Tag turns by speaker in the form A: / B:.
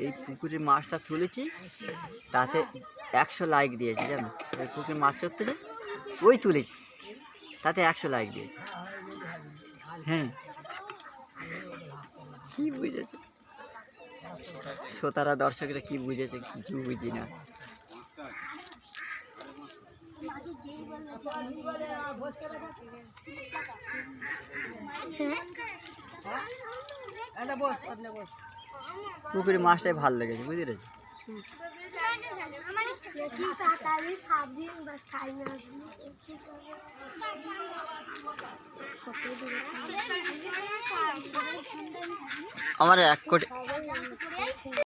A: এই পুকুরের মাছটা তুলেছি, তাতে 100 লাইক দিয়েছে জানো। ওই পুকুরে মাছ চড়তেছে, ওই তুলেছি, তাতে 100 লাইক দিয়েছে। হ্যাঁ, কি বুঝেছো শ্রোতারা, দর্শকরা কি বুঝেছে কিছু বুঝি না। পুকুরে মাছটাই ভালো লেগেছে, বুঝতে পেরেছি। আমার 1 কোটি